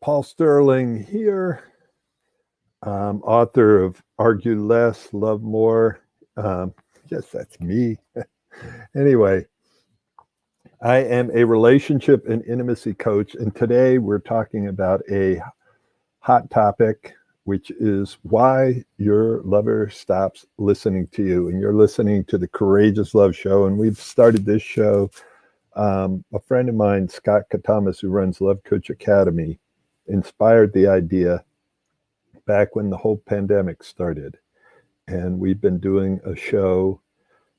Paul Sterling here, author of Argue Less, Love More. Yes, that's me. Anyway, I am a relationship and intimacy coach, and today we're talking about a hot topic, which is why your lover stops listening to you. And you're listening to the Courageous Love Show, and we've started this show. A friend of mine, Scott Katamas, who runs Love Coach Academy, inspired the idea back when the whole pandemic started. And we've been doing a show.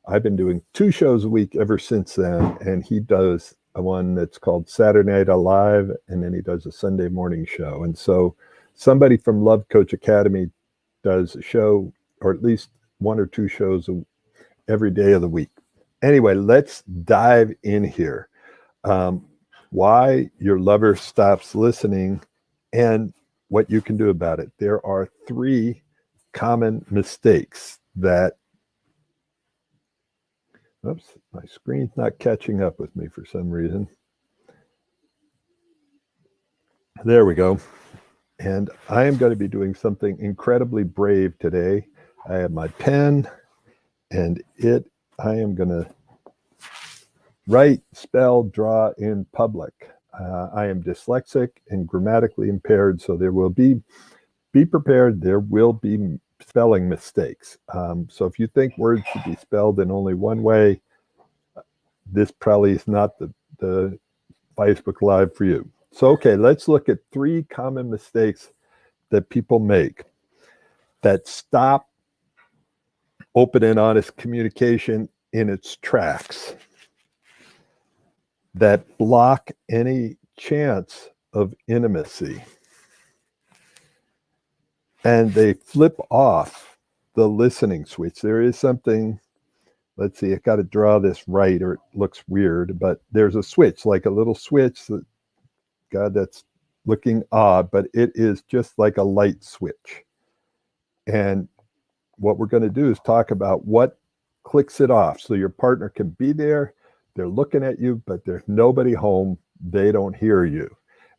I've been doing 2 shows a week ever since then. And he does one that's called Saturday Night Alive, and then he does a Sunday morning show. And so somebody from Love Coach Academy does a show, or at least 1 or 2 shows every day of the week. Anyway, let's dive in here. Why your lover stops listening and what you can do about it. There are 3 common mistakes that, oops, my screen's not catching up with me for some reason. There we go. And I am going to be doing something incredibly brave today. I have my pen, and I am going to write, spell, draw in public. I am dyslexic and grammatically impaired, so there will be prepared, there will be spelling mistakes. So if you think words should be spelled in only one way, this probably is not the Facebook Live for you. So, okay, let's look at 3 common mistakes that people make that stop open and honest communication in its tracks, that block any chance of intimacy. And they flip off the listening switch. There is something, let's see, I got to draw this right or it looks weird, but there's a switch, like a little switch that, God, that's looking odd, but it is just like a light switch. And what we're going to do is talk about what clicks it off. So your partner can be there, they're looking at you, but there's nobody home, they don't hear you.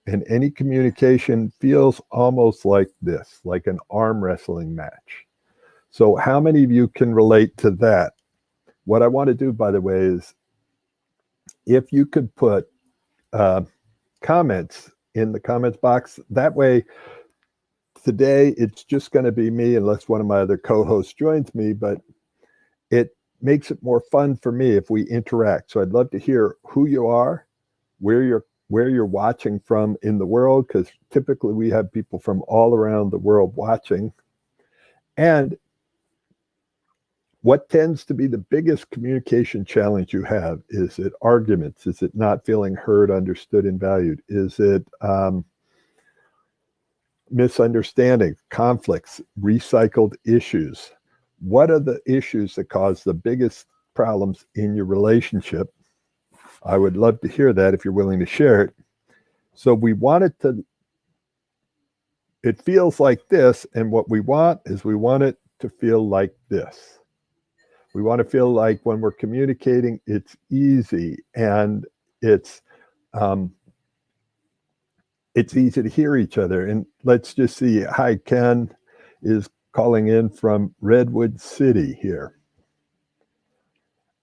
And any communication feels almost like this, like an arm wrestling match. So how many of you can relate to that? What I want to do, by the way, is if you could put comments in the comments box, that way today it's just going to be me unless one of my other co-hosts joins me, but it makes it more fun for me if we interact. So I'd love to hear who you are, where you're watching from in the world, because typically we have people from all around the world watching. And what tends to be the biggest communication challenge you have? Is it arguments? Is it not feeling heard, understood, and valued? Is it misunderstanding, conflicts, recycled issues? What are the issues that cause the biggest problems in your relationship? I would love to hear that if you're willing to share it. So we want it feels like this, and what we want is we want it to feel like this. We want to feel like when we're communicating, it's easy and it's easy to hear each other. And let's just see. Hi, Ken is calling in from Redwood City here.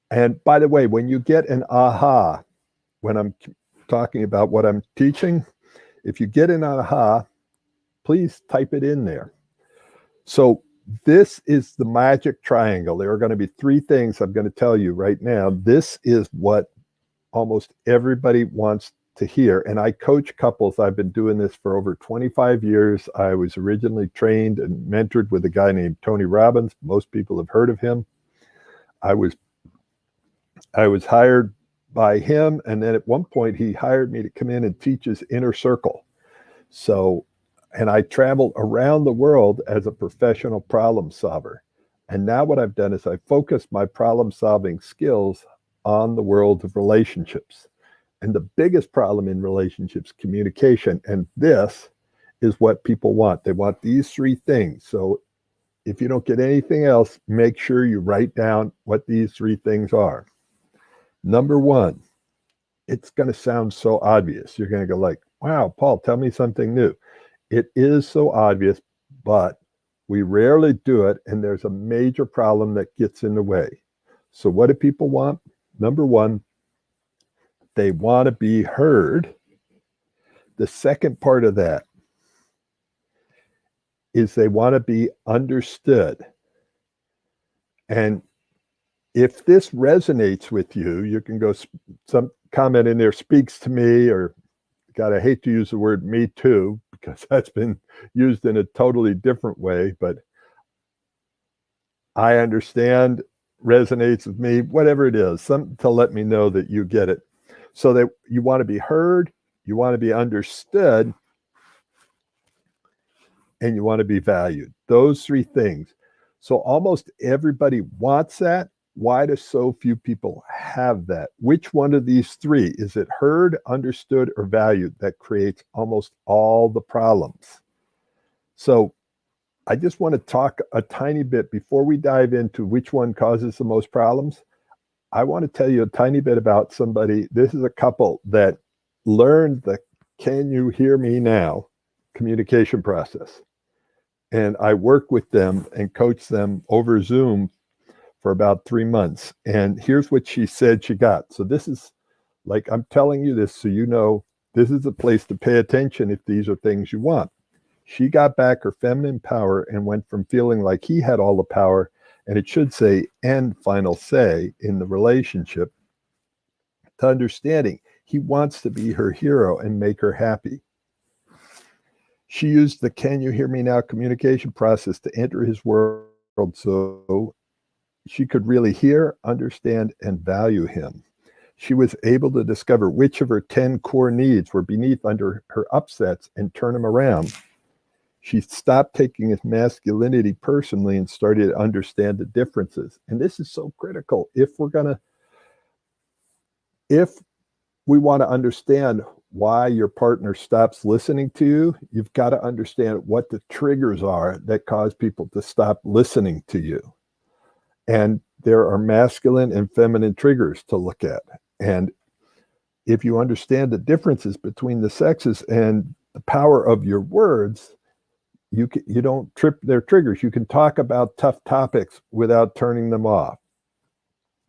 And by the way, when you get an aha, when I'm talking about what I'm teaching, if you get an aha, please type it in there. So this is the magic triangle. There are going to be 3 things I'm going to tell you right now. This is what almost everybody wants to hear. And I coach couples. I've been doing this for over 25 years. I was originally trained and mentored with a guy named Tony Robbins. Most people have heard of him. I was hired by him, and then at one point he hired me to come in and teach his inner circle. So, and I traveled around the world as a professional problem solver. And now what I've done is I focused my problem solving skills on the world of relationships. And the biggest problem in relationships, communication. And this is what people want. They want these 3 things. So if you don't get anything else, make sure you write down what these 3 things are. Number 1, it's going to sound so obvious. You're going to go like, Wow, Paul, tell me something new. It is so obvious, but we rarely do it, and there's a major problem that gets in the way. So, what do people want? Number one, they want to be heard. The second part of that is they want to be understood. And if this resonates with you, you can go some comment in there speaks to me, or God, I hate to use the word me too, because that's been used in a totally different way, but I understand, resonates with me, whatever it is, something to let me know that you get it. So that you want to be heard, you want to be understood, and you want to be valued. Those three things. So almost everybody wants that. Why do so few people have that? Which one of these three, is it heard, understood, or valued, that creates almost all the problems? So I just want to talk a tiny bit before we dive into which one causes the most problems. I want to tell you a tiny bit about somebody. This is a couple that learned the "Can you hear me now" communication process. And I work with them and coach them over Zoom for about 3 months. And here's what she said she got. So this is, like, I'm telling you this so you know this is a place to pay attention if these are things you want. She got back her feminine power and went from feeling like he had all the power, and it should say "and final say" in the relationship, to understanding he wants to be her hero and make her happy. She used the "Can you hear me now" communication process to enter his world so she could really hear, understand, and value him. She was able to discover which of her 10 core needs were beneath under her upsets and turn them around. She stopped taking his masculinity personally and started to understand the differences. And this is so critical. If we want to understand why your partner stops listening to you, you've got to understand what the triggers are that cause people to stop listening to you. And there are masculine and feminine triggers to look at. And if you understand the differences between the sexes and the power of your words, you don't trip their triggers. You can talk about tough topics without turning them off.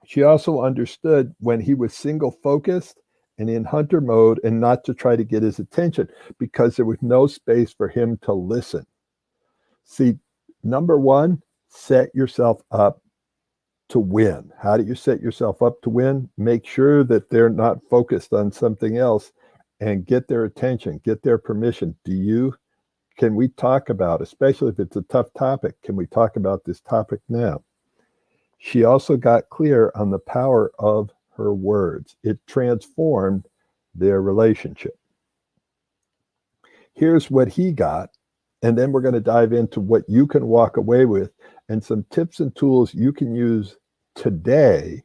She also understood when he was single focused and in hunter mode, and not to try to get his attention, because there was no space for him to listen. See, number one, set yourself up to win. How do you set yourself up to win? Make sure that they're not focused on something else, and get their attention, get their permission. Can we talk about, especially if it's a tough topic, can we talk about this topic now? She also got clear on the power of her words. It transformed their relationship. Here's what he got, and then we're going to dive into what you can walk away with and some tips and tools you can use today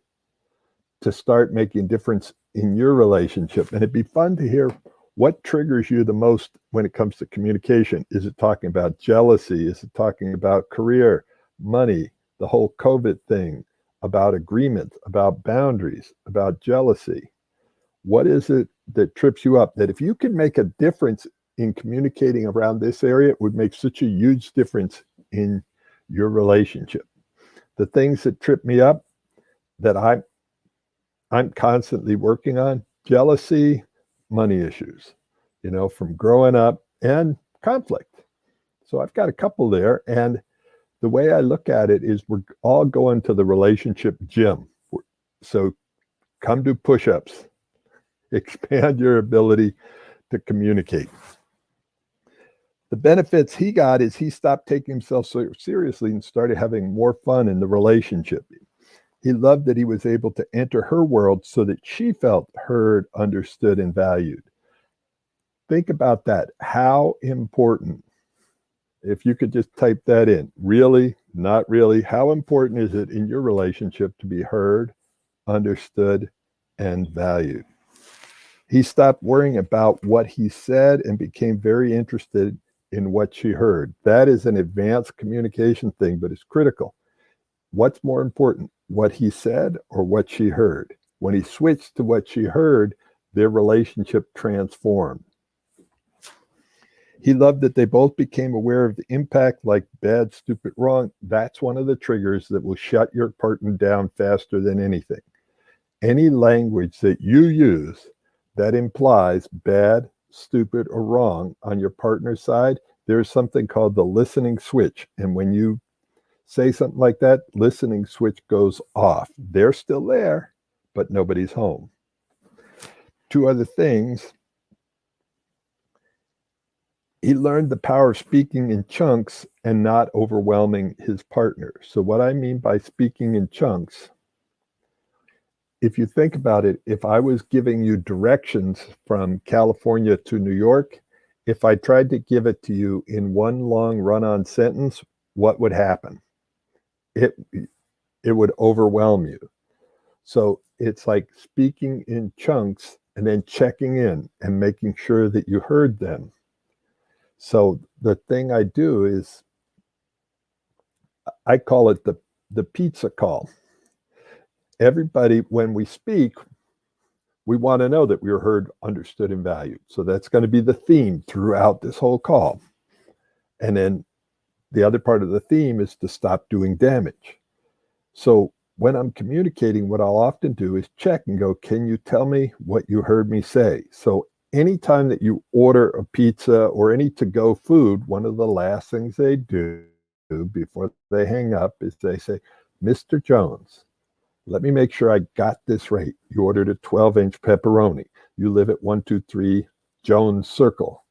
to start making a difference in your relationship. And it'd be fun to hear what triggers you the most when it comes to communication. Is it talking about jealousy? Is it talking about career, money, the whole COVID thing, about agreement, about boundaries, about jealousy? What is it that trips you up? That if you could make a difference in communicating around this area, it would make such a huge difference in your relationship. The things that trip me up that I'm constantly working on: jealousy, money issues, from growing up, and conflict. So I've got a couple there. And the way I look at it is we're all going to the relationship gym. So come do push-ups, expand your ability to communicate. The benefits he got is he stopped taking himself so seriously and started having more fun in the relationship. He loved that he was able to enter her world so that she felt heard, understood, and valued. Think about that. How important, if you could just type that in, really, not really, how important is it in your relationship to be heard, understood, and valued? He stopped worrying about what he said and became very interested in what she heard. That is an advanced communication thing, but it's critical. What's more important, what he said or what she heard? When he switched to what she heard, their relationship transformed. He loved that they both became aware of the impact, like bad, stupid, wrong. That's one of the triggers that will shut your partner down faster than anything. Any language that you use that implies bad, stupid, or wrong on your partner's side, there's something called the listening switch. And when you say something like that, listening switch goes off. They're still there, but nobody's home. Two other things. He learned the power of speaking in chunks and not overwhelming his partner. So what I mean by speaking in chunks, if you think about it, if I was giving you directions from California to New York, if I tried to give it to you in one long run-on sentence, what would happen? It would overwhelm you. So it's like speaking in chunks and then checking in and making sure that you heard them. So the thing I do is I call it the pizza call. Everybody, when we speak, we want to know that we were heard, understood, and valued. So that's going to be the theme throughout this whole call. And then the other part of the theme is to stop doing damage. So when I'm communicating, what I'll often do is check and go, can you tell me what you heard me say? So anytime that you order a pizza or any to-go food, one of the last things they do before they hang up is they say, Mr. Jones, let me make sure I got this right. You ordered a 12-inch pepperoni. You live at 123 Jones Circle,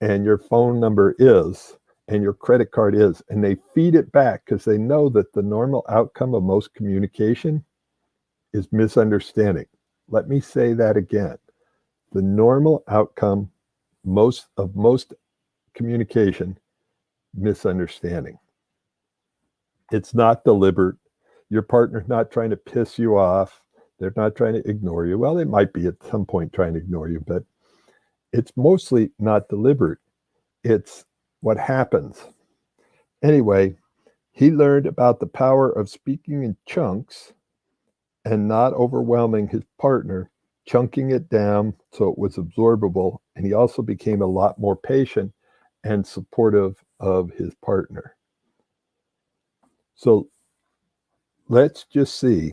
and your phone number is, and your credit card is, and they feed it back because they know that the normal outcome of most communication is misunderstanding. Let me say that again. The normal outcome most communication, misunderstanding. It's not deliberate. Your partner's not trying to piss you off. They're not trying to ignore you. Well, they might be at some point trying to ignore you, but it's mostly not deliberate. It's what happens. Anyway, he learned about the power of speaking in chunks and not overwhelming his partner, chunking it down so it was absorbable. And he also became a lot more patient and supportive of his partner. So let's just see.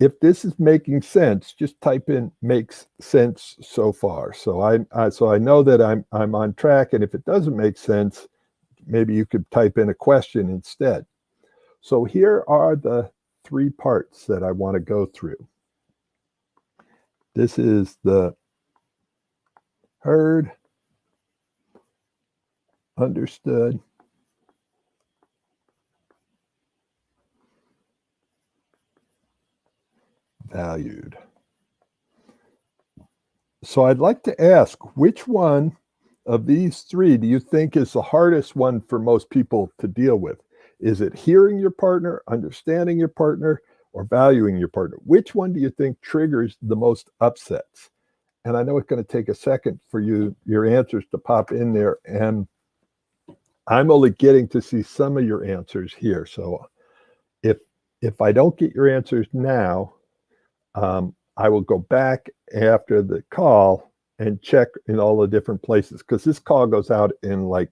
If this is making sense, just type in makes sense so far. So I know that I'm on track, and if it doesn't make sense, maybe you could type in a question instead. So here are the three parts that I want to go through. This is the heard, understood, valued. So I'd like to ask, which one of these three do you think is the hardest one for most people to deal with? Is it hearing your partner, understanding your partner, or valuing your partner? Which one do you think triggers the most upsets? And I know it's going to take a second for your answers to pop in there. And I'm only getting to see some of your answers here. So if I don't get your answers now, I will go back after the call and check in all the different places, because this call goes out in like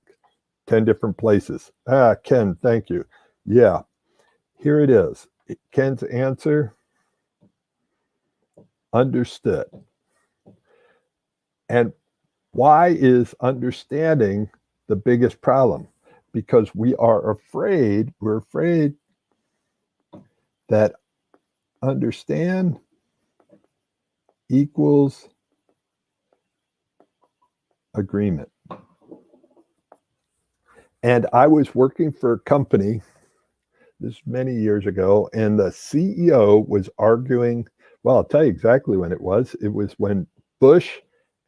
10 different places. Ken, thank you. Yeah, here it is. Ken's answer, understood. And why is understanding the biggest problem? Because we're afraid that understand equals agreement. And I was working for a company this many years ago, and the CEO was arguing. Well, I'll tell you exactly when it was. It was when Bush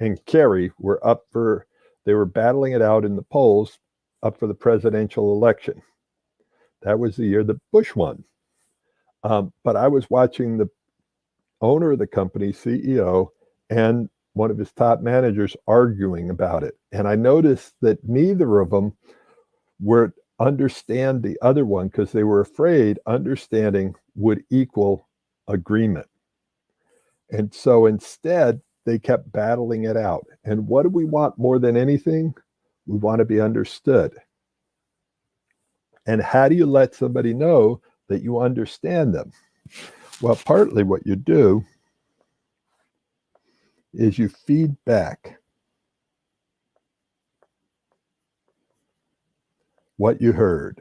and Kerry were they were battling it out in the polls up for the presidential election. That was the year that Bush won. But I was watching the owner of the company, CEO, and one of his top managers arguing about it. And I noticed that neither of them would understand the other one because they were afraid understanding would equal agreement. And so instead, they kept battling it out. And what do we want more than anything? We want to be understood. And how do you let somebody know that you understand them? Well, partly what you do is you feed back what you heard.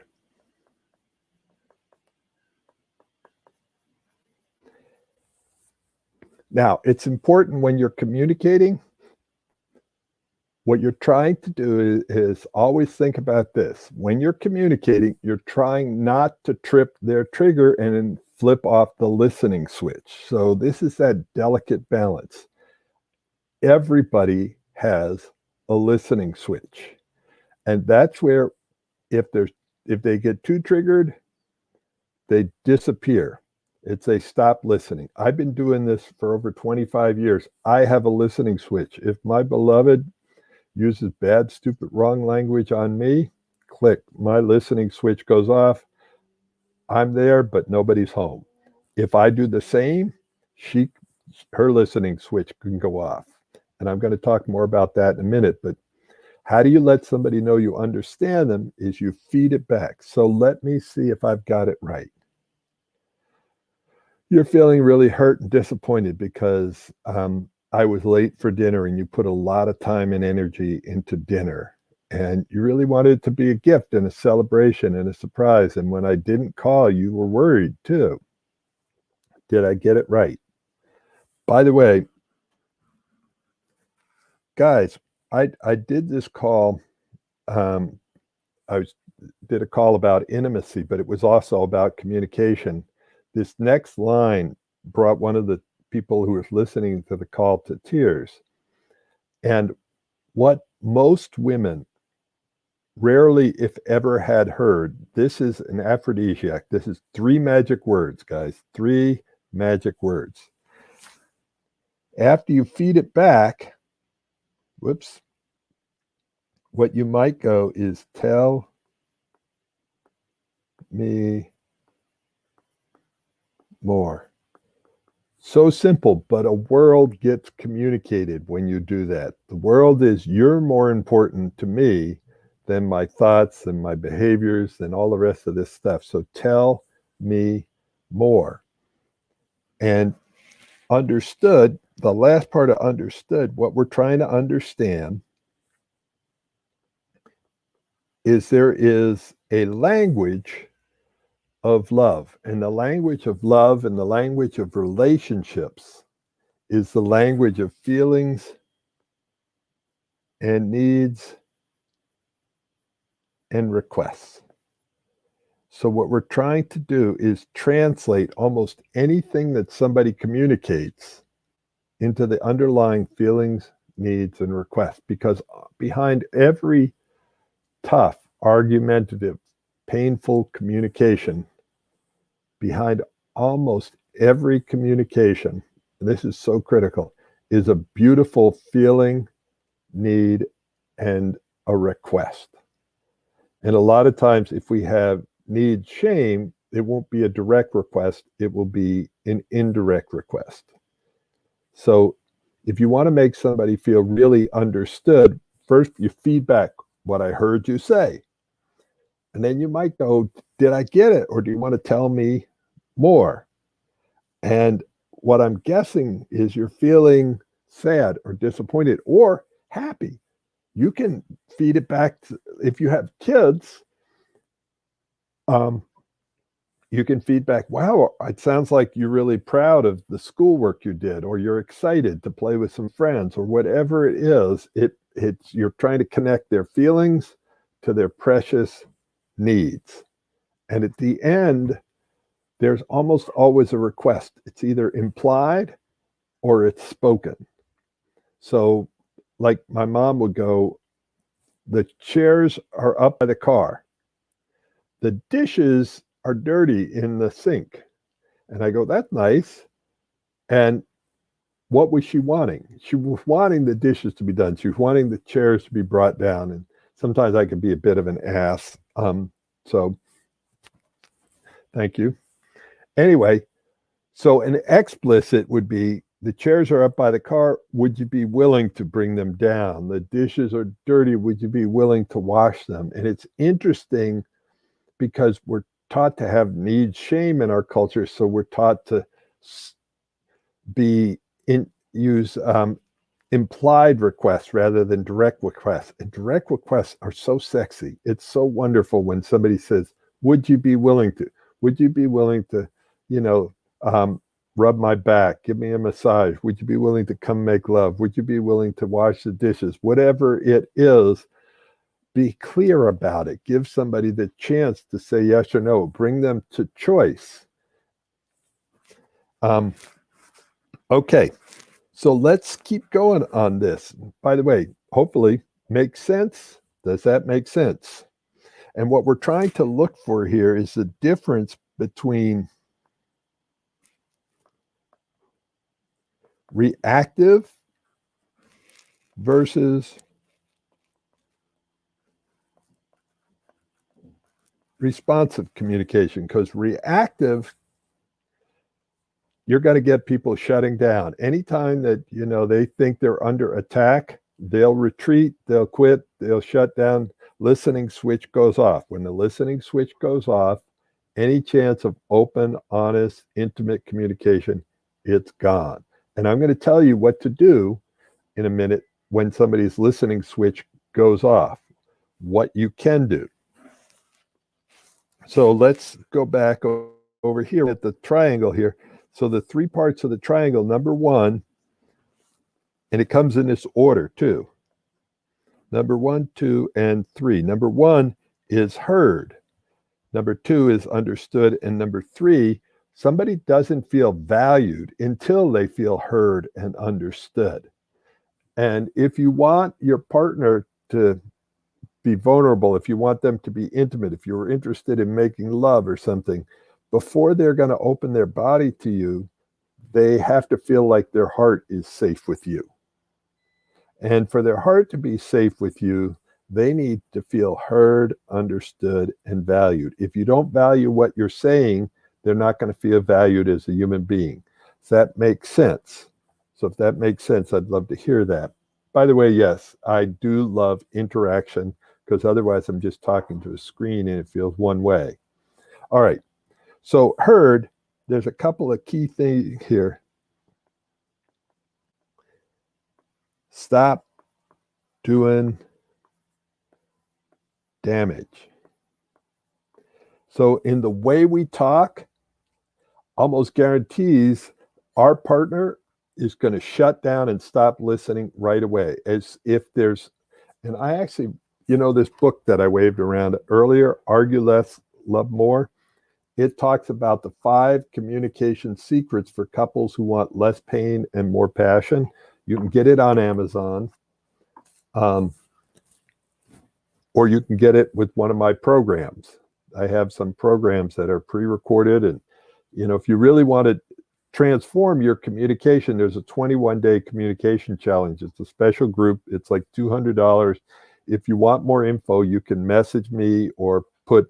Now, it's important when you're communicating, what you're trying to do is always think about this. When you're communicating, you're trying not to trip their trigger and flip off the listening switch. So this is that delicate balance. Everybody has a listening switch. And that's where if they get too triggered, they disappear. It's a stop listening. I've been doing this for over 25 years. I have a listening switch. If my beloved uses bad, stupid, wrong language on me, click, my listening switch goes off. I'm there, but nobody's home. If I do the same, her listening switch can go off. And I'm going to talk more about that in a minute, but how do you let somebody know you understand them is you feed it back. So let me see if I've got it right. You're feeling really hurt and disappointed because I was late for dinner and you put a lot of time and energy into dinner and you really wanted it to be a gift and a celebration and a surprise. And when I didn't call, you were worried too. Did I get it right? By the way, guys, I did this call. Did a call about intimacy, but it was also about communication. This next line brought one of the people who was listening to the call to tears. And what most women rarely, if ever, had heard, this is an aphrodisiac. This is 3 magic words, guys. 3 magic words. After you feed it back, what you might go is tell me more. So simple, but a world gets communicated when you do that. The world is, you're more important to me than my thoughts and my behaviors and all the rest of this stuff. So tell me more. And understood, the last part of understood, what we're trying to understand is there is a language of love. And the language of love and the language of relationships is the language of feelings and needs and requests. So what we're trying to do is translate almost anything that somebody communicates into the underlying feelings, needs, and requests. Because behind every tough, argumentative, painful communication, behind almost every communication, and this is so critical, is a beautiful feeling, need, and a request. And a lot of times, if we have need shame, it won't be a direct request, it will be an indirect request. So if you want to make somebody feel really understood, first you feed back what I heard you say. And then you might go, did I get it? Or do you want to tell me more? And what I'm guessing is you're feeling sad or disappointed or happy. You can feed it back if you have kids. You can feed back, wow, it sounds like you're really proud of the schoolwork you did, or you're excited to play with some friends, or whatever it is. It's you're trying to connect their feelings to their precious needs. And at the end, there's almost always a request. It's either implied or it's spoken. So like my mom would go, the chairs are up by the car. The dishes are dirty in the sink. And I go, that's nice. And what was she wanting? She was wanting the dishes to be done. She was wanting the chairs to be brought down. And sometimes I could be a bit of an ass. So thank you. Anyway, so an explicit would be, The chairs are up by the car. Would you be willing to bring them down? The dishes are dirty. Would you be willing to wash them? And it's interesting because we're taught to have need shame in our culture. So we're taught to use implied requests rather than direct requests. And direct requests are so sexy. It's so wonderful when somebody says, would you be willing to? Would you be willing to, rub my back, give me a massage? Would you be willing to come make love? Would you be willing to wash the dishes? Whatever it is, be clear about it. Give somebody the chance to say yes or no. Bring them to choice. Okay, so let's keep going on this. By the way, hopefully makes sense. Does that make sense? And what we're trying to look for here is the difference between reactive versus responsive communication. Because reactive, you're going to get people shutting down. Anytime that, they think they're under attack, they'll retreat, they'll quit, they'll shut down. Listening switch goes off. When the listening switch goes off, any chance of open, honest, intimate communication, it's gone. And I'm going to tell you what to do in a minute when somebody's listening switch goes off, what you can do. So let's go back over here at the triangle here. So the three parts of the triangle, number one, and it comes in this order too. Number 1, 2, and 3. Number 1 is heard. Number 2 is understood. And number 3, somebody doesn't feel valued until they feel heard and understood. And if you want your partner to be vulnerable, if you want them to be intimate, if you're interested in making love or something, before they're going to open their body to you, they have to feel like their heart is safe with you. And for their heart to be safe with you, they need to feel heard, understood, and valued. If you don't value what you're saying, they're not going to feel valued as a human being. Does that make sense? So if that makes sense, I'd love to hear that. By the way, yes, I do love interaction, because otherwise I'm just talking to a screen and it feels one way. All right. So heard, there's a couple of key things here. Stop doing damage. So in the way we talk, almost guarantees our partner is going to shut down and stop listening right away. As if there's, and I actually, this book that I waved around earlier, Argue Less, Love More, it talks about the 5 communication secrets for couples who want less pain and more passion. You can get it on Amazon, or you can get it with one of my programs. I have some programs that are pre-recorded, and if you really want to transform your communication, there's a 21-day communication challenge. It's a special group. It's like $200. If you want more info, you can message me or put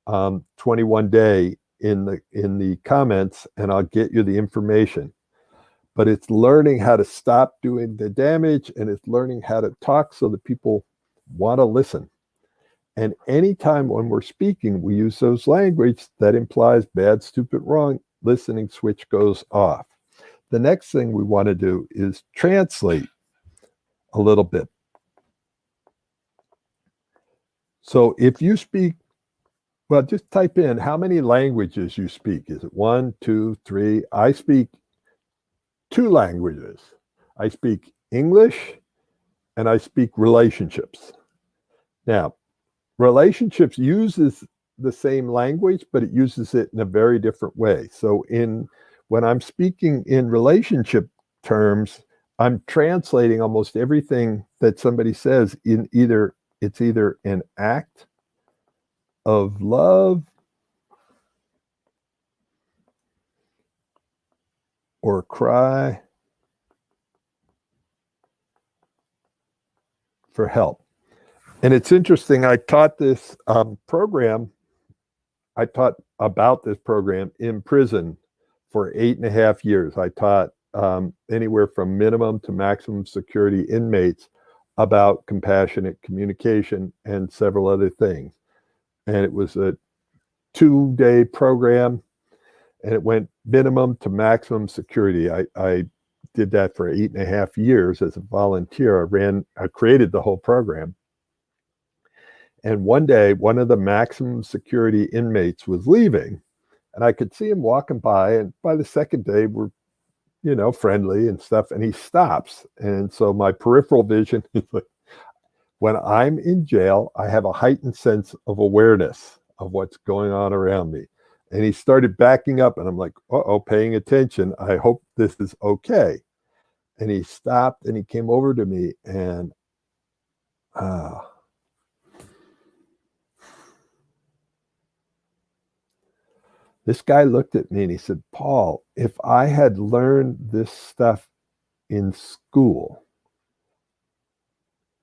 21-day in the comments, and I'll get you the information. But it's learning how to stop doing the damage, and it's learning how to talk so that people want to listen. And anytime when we're speaking, we use those language that implies bad, stupid, wrong, listening switch goes off. The next thing we want to do is translate a little bit. So if you speak, well, just type in how many languages you speak. Is it 1, 2, 3? I speak 2 languages. I speak English and I speak relationships. Now, relationships uses the same language, but it uses it in a very different way. So when I'm speaking in relationship terms, I'm translating almost everything that somebody says in either an act of love or a cry for help. And it's interesting, I taught this program, I taught about this program in prison for 8.5 years. I taught anywhere from minimum to maximum security inmates about compassionate communication and several other things. And it was a 2-day program, and it went minimum to maximum security. I did that for 8.5 years as a volunteer. I created the whole program. And one day, one of the maximum security inmates was leaving, and I could see him walking by. And by the second day, we're, friendly and stuff. And he stops. And so my peripheral vision is like, when I'm in jail, I have a heightened sense of awareness of what's going on around me. And he started backing up, and I'm like, paying attention. I hope this is okay. And he stopped, and he came over to me, and this guy looked at me and he said, Paul, if I had learned this stuff in school,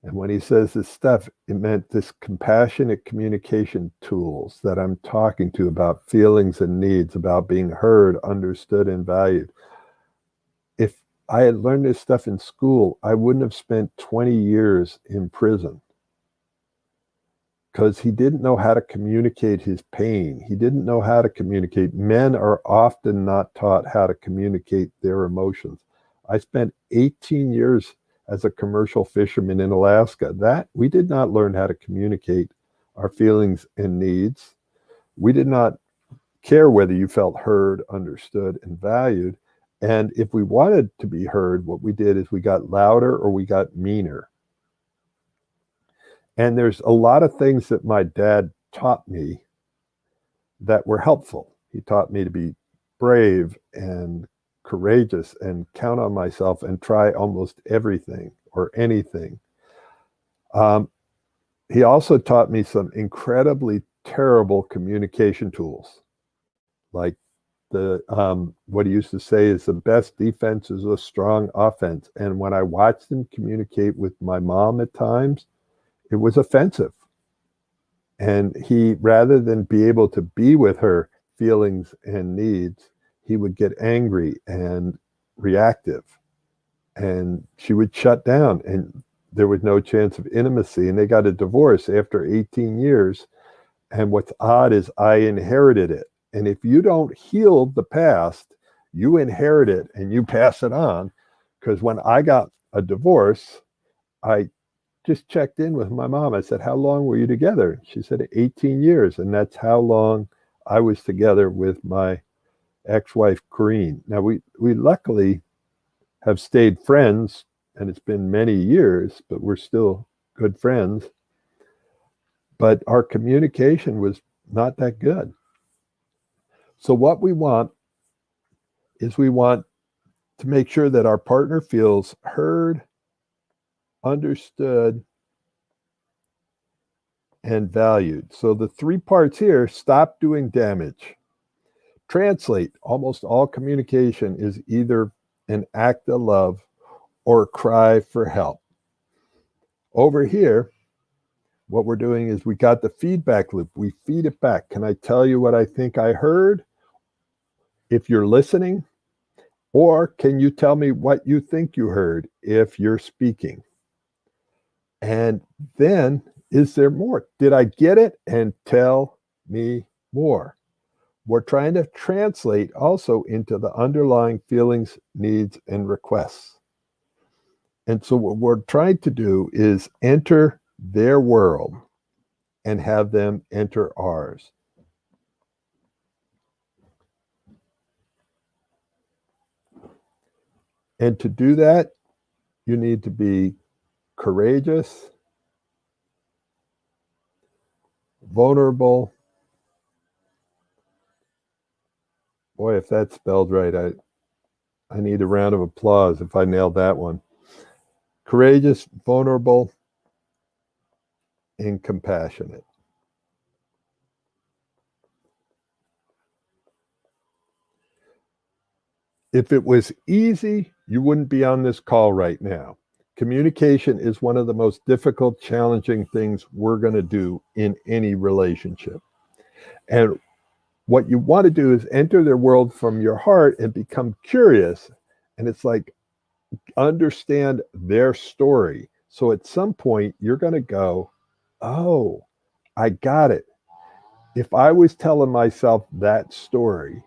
and when he says this stuff, it meant this compassionate communication tools that I'm talking to about feelings and needs, about being heard, understood, and valued. If I had learned this stuff in school, I wouldn't have spent 20 years in prison, because he didn't know how to communicate his pain. He didn't know how to communicate. Men are often not taught how to communicate their emotions. I spent 18 years as a commercial fisherman in Alaska. That we did not learn how to communicate our feelings and needs. We did not care whether you felt heard, understood, and valued. And if we wanted to be heard, what we did is we got louder or we got meaner. And there's a lot of things that my dad taught me that were helpful. He taught me to be brave and courageous and count on myself and try almost everything or anything. He also taught me some incredibly terrible communication tools, like what he used to say is the best defense is a strong offense. And when I watched him communicate with my mom at times, it was offensive. And he, rather than be able to be with her feelings and needs, he would get angry and reactive, and she would shut down, and there was no chance of intimacy. And they got a divorce after 18 years. And what's odd is I inherited it. And if you don't heal the past, you inherit it and you pass it on. Because when I got a divorce, I just checked in with my mom. I said, how long were you together? She said 18 years. And that's how long I was together with my ex-wife, Corrine. Now, we luckily have stayed friends, and it's been many years, but we're still good friends. But our communication was not that good. So what we want is we want to make sure that our partner feels heard, understood, and valued. So the 3 parts here: stop doing damage. Translate: almost all communication is either an act of love or a cry for help. Over here, what we're doing is we got the feedback loop. We feed it back. Can I tell you what I think I heard if you're listening? Or can you tell me what you think you heard if you're speaking? And then, is there more? Did I get it? And tell me more. We're trying to translate also into the underlying feelings, needs, and requests. And so what we're trying to do is enter their world and have them enter ours. And to do that, you need to be courageous, vulnerable. Boy, if that's spelled right, I need a round of applause if I nailed that one. Courageous, vulnerable, and compassionate. If it was easy, you wouldn't be on this call right now. Communication is one of the most difficult, challenging things we're going to do in any relationship. And what you want to do is enter their world from your heart and become curious And it's like, understand their story. So at some point, you're going to go, oh, I got it. If I was telling myself that story,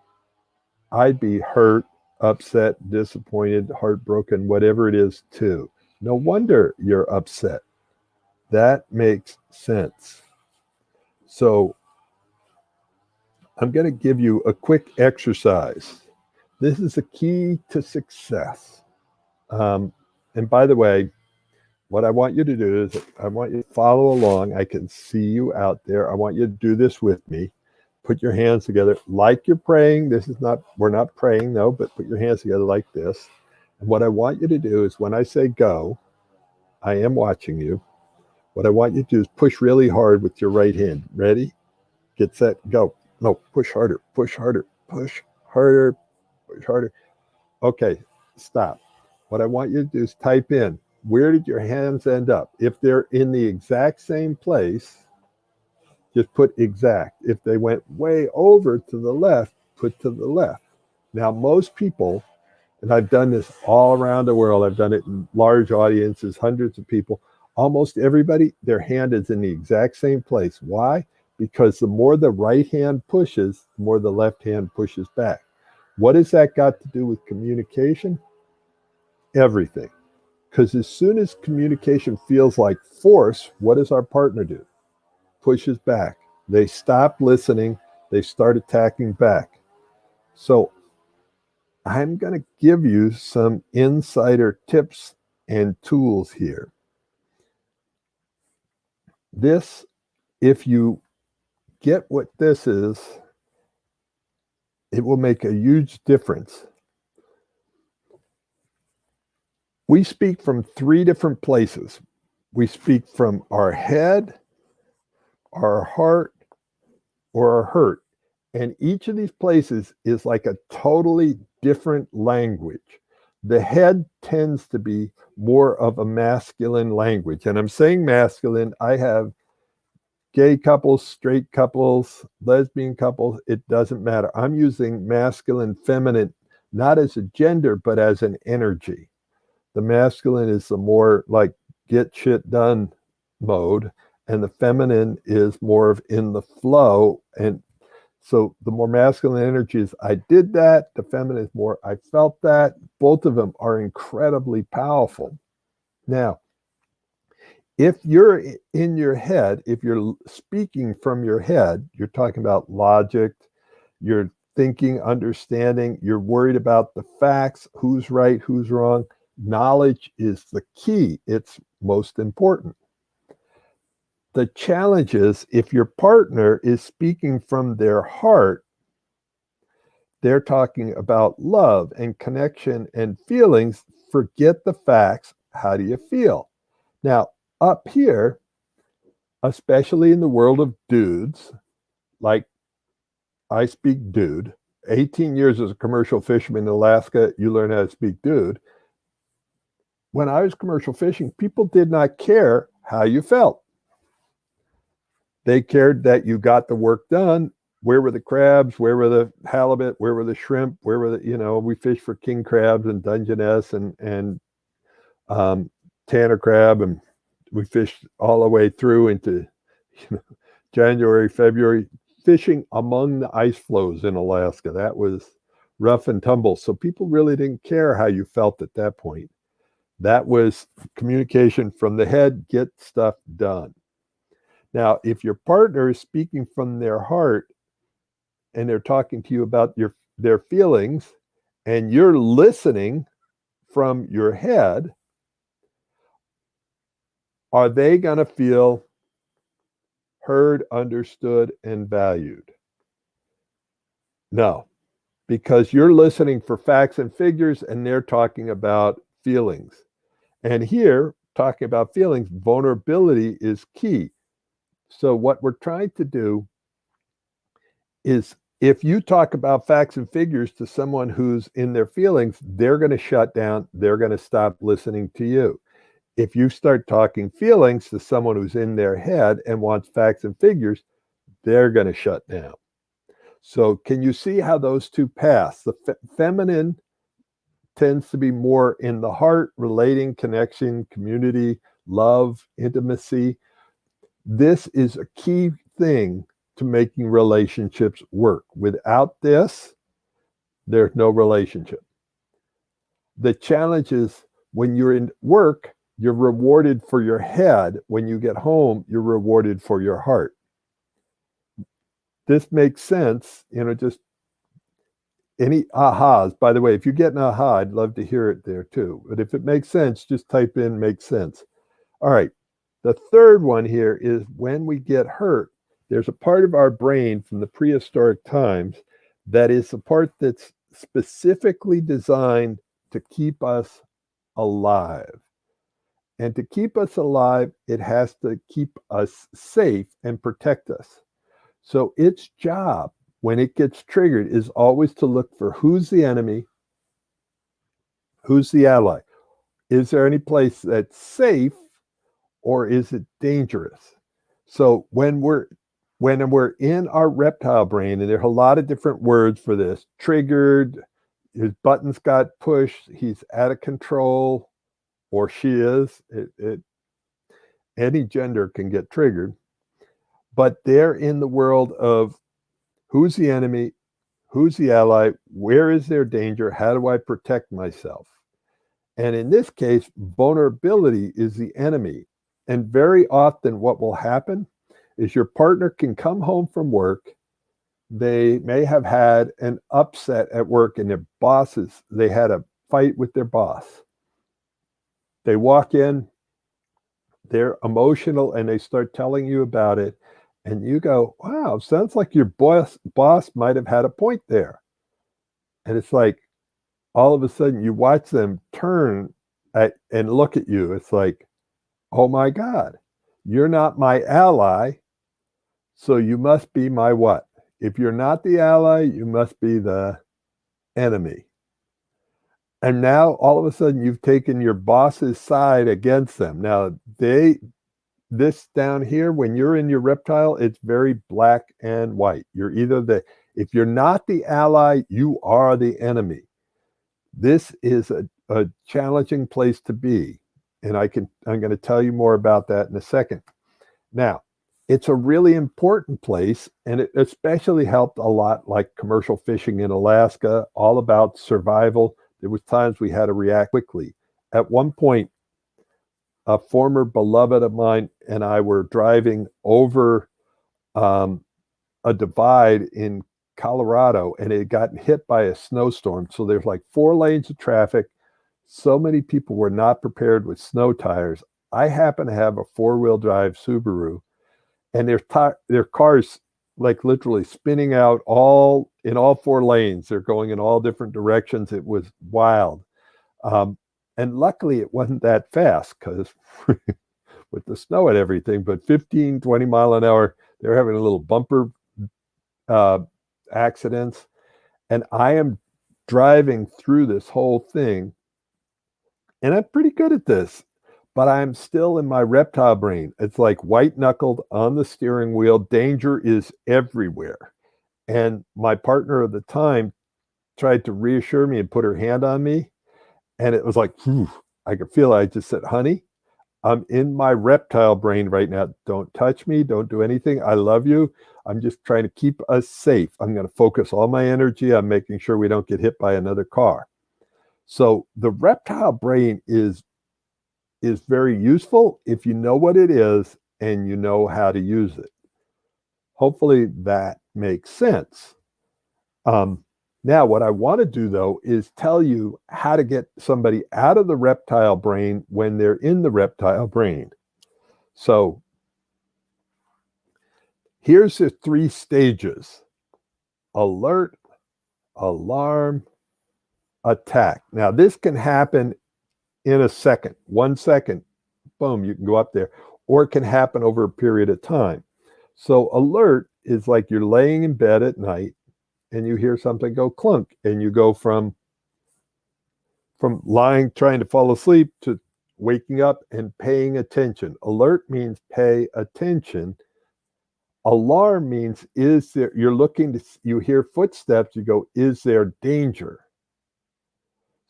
I'd be hurt, upset, disappointed, heartbroken, whatever it is, too. No wonder you're upset. That makes sense. So I'm going to give you a quick exercise. This is the key to success. And by the way, what I want you to do is I want you to follow along. I can see you out there. I want you to do this with me. Put your hands together like you're praying. This is not, we're not praying though, but put your hands together like this. And what I want you to do is when I say go, I am watching you. What I want you to do is push really hard with your right hand. Ready? Get set, go. No, push harder, push harder, push harder, push harder. Okay, stop. What I want you to do is type in, where did your hands end up? If they're in the exact same place, just put exact. If they went way over to the left, put to the left. Now, most people, and I've done this all around the world, I've done it in large audiences, hundreds of people, almost everybody, their hand is in the exact same place. Why? Because the more the right hand pushes, the more the left hand pushes back. What has that got to do with communication? Everything. Because as soon as communication feels like force, what does our partner do? Pushes back. They stop listening. They start attacking back. So I'm going to give you some insider tips and tools here. This, if you get what this is, it will make a huge difference. We speak from 3 different places. We speak from our head, our heart, or our hurt. And each of these places is like a totally different language. The head tends to be more of a masculine language. And I'm saying masculine, I have gay couples, straight couples, lesbian couples, it doesn't matter. I'm using masculine, feminine, not as a gender, but as an energy. The masculine is the more like get shit done mode, and the feminine is more of in the flow. And so the more masculine energy is I did that, the feminine is more I felt that. Both of them are incredibly powerful. Now, if you're in your head, if you're speaking from your head, you're talking about logic, you're thinking, understanding, you're worried about the facts, who's right, who's wrong. Knowledge is the key. It's most important. The challenge is if your partner is speaking from their heart, they're talking about love and connection and feelings. Forget the facts. How do you feel? Now, up here, especially in the world of dudes, like I speak dude, 18 years as a commercial fisherman in Alaska, you learn how to speak dude. When I was commercial fishing, people did not care how you felt. They cared that you got the work done. Where were the crabs? Where were the halibut? Where were the shrimp? Where were the, we fished for king crabs and Dungeness and Tanner crab. And we fished all the way through into January, February, fishing among the ice floes in Alaska. That was rough and tumble. So people really didn't care how you felt at that point. That was communication from the head, get stuff done. Now, if your partner is speaking from their heart and they're talking to you about their feelings and you're listening from your head, are they going to feel heard, understood, and valued? No, because you're listening for facts and figures and they're talking about feelings. And here, talking about feelings, vulnerability is key. So what we're trying to do is if you talk about facts and figures to someone who's in their feelings, they're going to shut down. They're going to stop listening to you. If you start talking feelings to someone who's in their head and wants facts and figures, they're going to shut down. So can you see how those two paths, the feminine tends to be more in the heart, relating, connection, community, love, intimacy. This is a key thing to making relationships work. Without this, there's no relationship. The challenge is when you're in work, you're rewarded for your head. When you get home, you're rewarded for your heart. This makes sense, just any ahas. By the way, if you get an aha, I'd love to hear it there too. But if it makes sense, just type in makes sense. All right. The third one here is when we get hurt, there's a part of our brain from the prehistoric times that is a part that's specifically designed to keep us alive. And to keep us alive, it has to keep us safe and protect us. So its job, when it gets triggered, is always to look for who's the enemy, who's the ally. Is there any place that's safe, or is it dangerous? So when we're in our reptile brain, and there are a lot of different words for this: triggered, his buttons got pushed, he's out of control, or she is. Any gender can get triggered, but they're in the world of who's the enemy, who's the ally, where is there danger, how do I protect myself? And in this case, vulnerability is the enemy. And very often what will happen is your partner can come home from work. They may have had an upset at work, and they had a fight with their boss. They walk in, they're emotional, and they start telling you about it. And you go, wow, sounds like your boss might have had a point there. And it's like, all of a sudden you watch them turn and look at you. It's like, oh my God, you're not my ally, so you must be my what? If you're not the ally, you must be the enemy. And now all of a sudden you've taken your boss's side against them. Now this down here, when you're in your reptile, it's very black and white. If you're not the ally, you are the enemy. This is a challenging place to be. And I'm going to tell you more about that in a second. Now, it's a really important place, and it especially helped a lot like commercial fishing in Alaska, all about survival. There was times we had to react quickly. At one point, a former beloved of mine and I were driving over a divide in Colorado, and it had gotten hit by a snowstorm. So there's like 4 lanes of traffic. So many people were not prepared with snow tires. I happen to have a 4-wheel drive Subaru, and their cars like literally spinning out in all 4 lanes. They're going in all different directions. It was wild. And luckily it wasn't that fast, because with the snow and everything, but 15, 20 mile an hour, they're having a little bumper accidents. And I am driving through this whole thing, and I'm pretty good at this, but I'm still in my reptile brain. It's like white knuckled on the steering wheel. Danger is everywhere. And my partner at the time tried to reassure me and put her hand on me. And it was like, whew, I could feel it. I just said, honey, I'm in my reptile brain right now. Don't touch me. Don't do anything. I love you. I'm just trying to keep us safe. I'm going to focus all my energy on making sure we don't get hit by another car. So the reptile brain is very useful if you know what it is and you know how to use it. Hopefully that makes sense. Now, what I want to do, though, is tell you how to get somebody out of the reptile brain when they're in the reptile brain. So here's the 3 stages: alert, alarm, attack. Now, this can happen in a second. 1 second, boom, you can go up there. Or it can happen over a period of time. So alert is like you're laying in bed at night, and you hear something go clunk, and you go from lying, trying to fall asleep, to waking up and paying attention. Alert means pay attention. Alarm means you hear footsteps, you go, is there danger?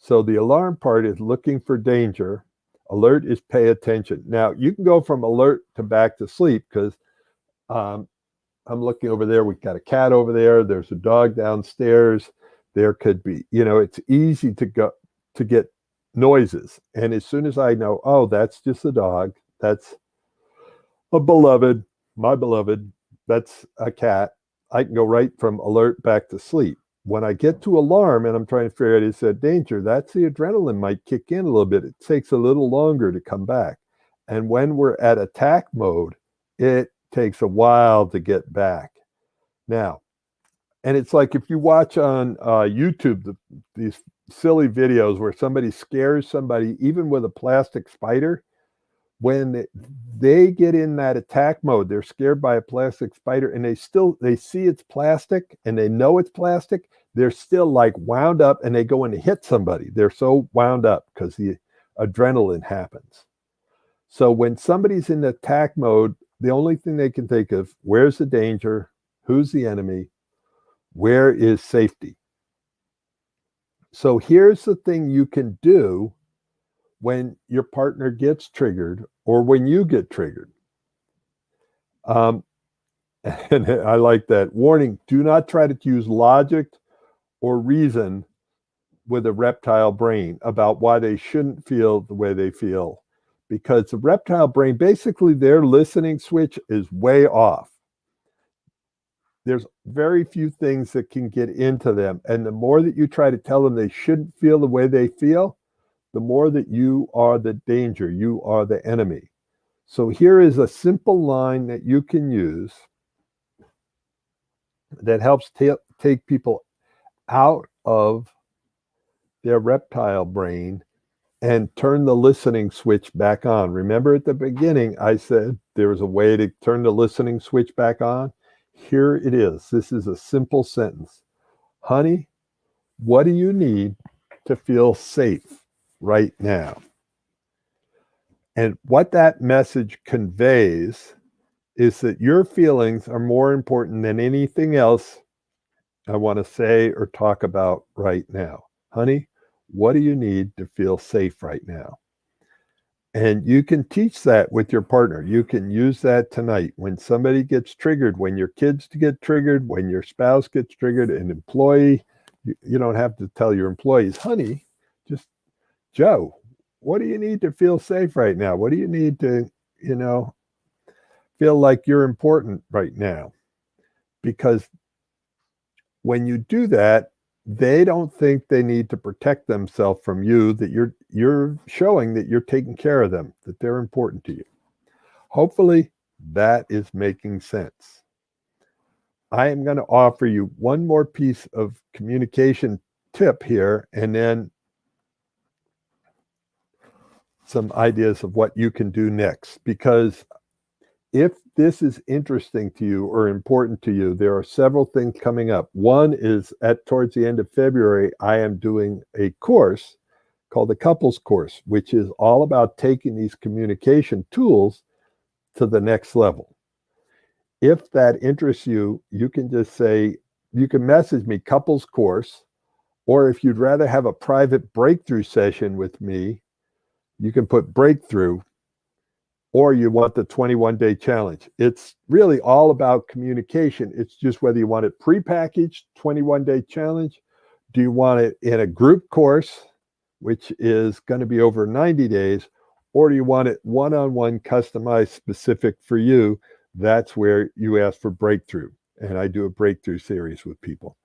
So the alarm part is looking for danger. Alert is pay attention. Now you can go from alert to back to sleep because um, I'm looking over there. We've got a cat over there. There's a dog downstairs. There could be, it's easy to get noises. And as soon as I know, oh, that's just a dog. That's a beloved, my beloved. That's a cat. I can go right from alert back to sleep. When I get to alarm and I'm trying to figure out is that danger, that's the adrenaline might kick in a little bit. It takes a little longer to come back. And when we're at attack mode, it takes a while to get back. Now, and it's like if you watch on YouTube these silly videos where somebody scares somebody, even with a plastic spider, when they get in that attack mode, they're scared by a plastic spider and they see it's plastic and they know it's plastic. They're still like wound up and they go in to hit somebody. They're so wound up because the adrenaline happens. So when somebody's in attack mode, the only thing they can think of, where's the danger? Who's the enemy? Where is safety? So here's the thing you can do when your partner gets triggered or when you get triggered. And I like that. Warning, do not try to use logic or reason with a reptile brain about why they shouldn't feel the way they feel. Because the reptile brain, basically their listening switch is way off. There's very few things that can get into them. And the more that you try to tell them they shouldn't feel the way they feel, the more that you are the danger, you are the enemy. So here is a simple line that you can use that helps take people out of their reptile brain and turn the listening switch back on. Remember at the beginning, I said there was a way to turn the listening switch back on. Here it is. This is a simple sentence. Honey, what do you need to feel safe right now? And what that message conveys is that your feelings are more important than anything else I want to say or talk about right now. Honey, what do you need to feel safe right now? And you can teach that with your partner. You can use that tonight. When somebody gets triggered, when your kids get triggered, when your spouse gets triggered, an employee, you don't have to tell your employees, honey, just Joe, what do you need to feel safe right now? What do you need to, feel like you're important right now? Because when you do that, they don't think they need to protect themselves from you, that you're showing that you're taking care of them, that they're important to you. Hopefully that is making sense. I am going to offer you one more piece of communication tip here, and then some ideas of what you can do next. Because if this is interesting to you or important to you, there are several things coming up. One is towards the end of February, I am doing a course called the Couples Course, which is all about taking these communication tools to the next level. If that interests you, you can just say, you can message me Couples Course, or if you'd rather have a private breakthrough session with me, you can put breakthrough, or you want the 21-day challenge. It's really all about communication. It's just whether you want it prepackaged 21-day challenge, do you want it in a group course, which is going to be over 90 days, or do you want it one-on-one customized specific for you? That's where you ask for breakthrough. And I do a breakthrough series with people.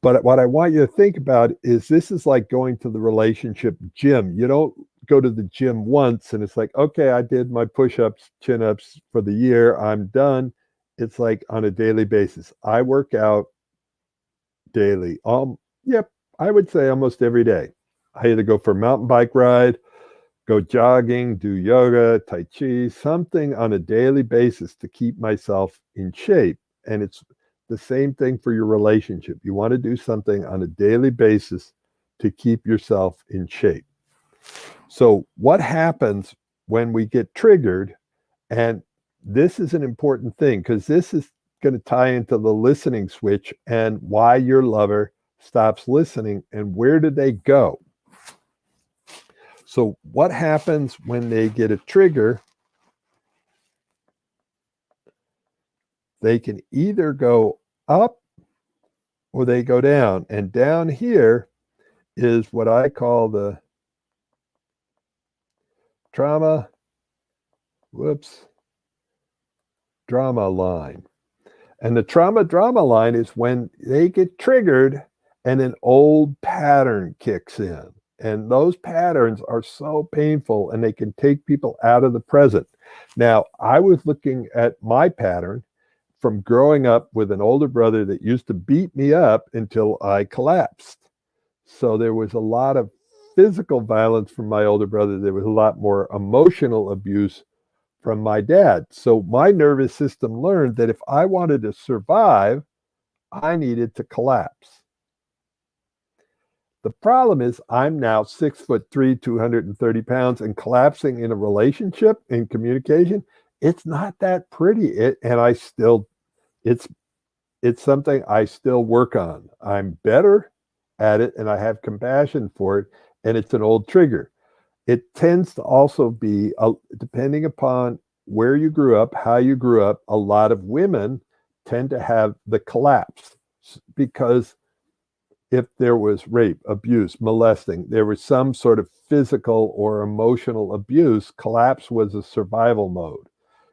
But what I want you to think about is this is like going to the relationship gym. You don't go to the gym once and it's like, okay, I did my push-ups, chin-ups for the year, I'm done. It's like on a daily basis. I work out daily. I would say almost every day. I either go for a mountain bike ride, go jogging, do yoga, tai chi, something on a daily basis to keep myself in shape. And it's the same thing for your relationship. You want to do something on a daily basis to keep yourself in shape. So what happens when we get triggered? And this is an important thing because this is going to tie into the listening switch and why your lover stops listening. And where do they go? So what happens when they get a trigger? They can either go up or they go down. And down here is what I call the drama line. And the drama line is when they get triggered and an old pattern kicks in. And those patterns are so painful and they can take people out of the present. Now, I was looking at my pattern from growing up with an older brother that used to beat me up until I collapsed. So there was a lot of physical violence from my older brother. There was a lot more emotional abuse from my dad. So my nervous system learned that if I wanted to survive, I needed to collapse. The problem is I'm now 6'3", 230 pounds, and collapsing in a relationship, in communication, it's not that pretty. It's something I still work on. I'm better at it and I have compassion for it, and it's an old trigger. It tends to also be, depending upon where you grew up, how you grew up, a lot of women tend to have the collapse because if there was rape, abuse, molesting, there was some sort of physical or emotional abuse, collapse was a survival mode.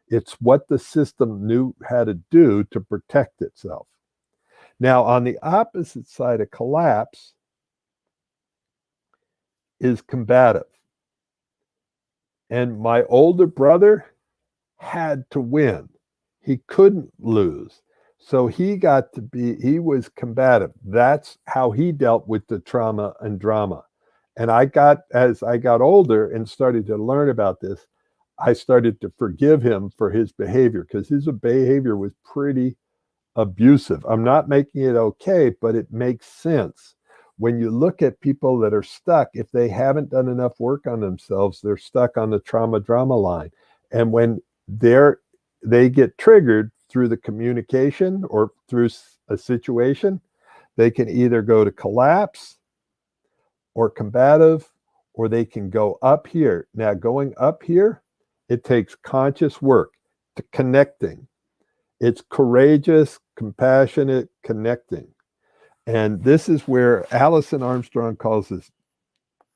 It's what the system knew how to do to protect itself. Now, on the opposite side of collapse is combative. And my older brother had to win. He couldn't lose. So he was combative. That's how he dealt with the trauma and drama. And as I got older and started to learn about this, I started to forgive him for his behavior because his behavior was pretty abusive. I'm not making it okay, but it makes sense. When you look at people that are stuck, if they haven't done enough work on themselves, they're stuck on the drama line. And when they get triggered through the communication or through a situation, they can either go to collapse or combative, or they can go up here. Now, going up here, it takes conscious work to connecting. It's courageous, compassionate connecting. And this is where Alison Armstrong calls this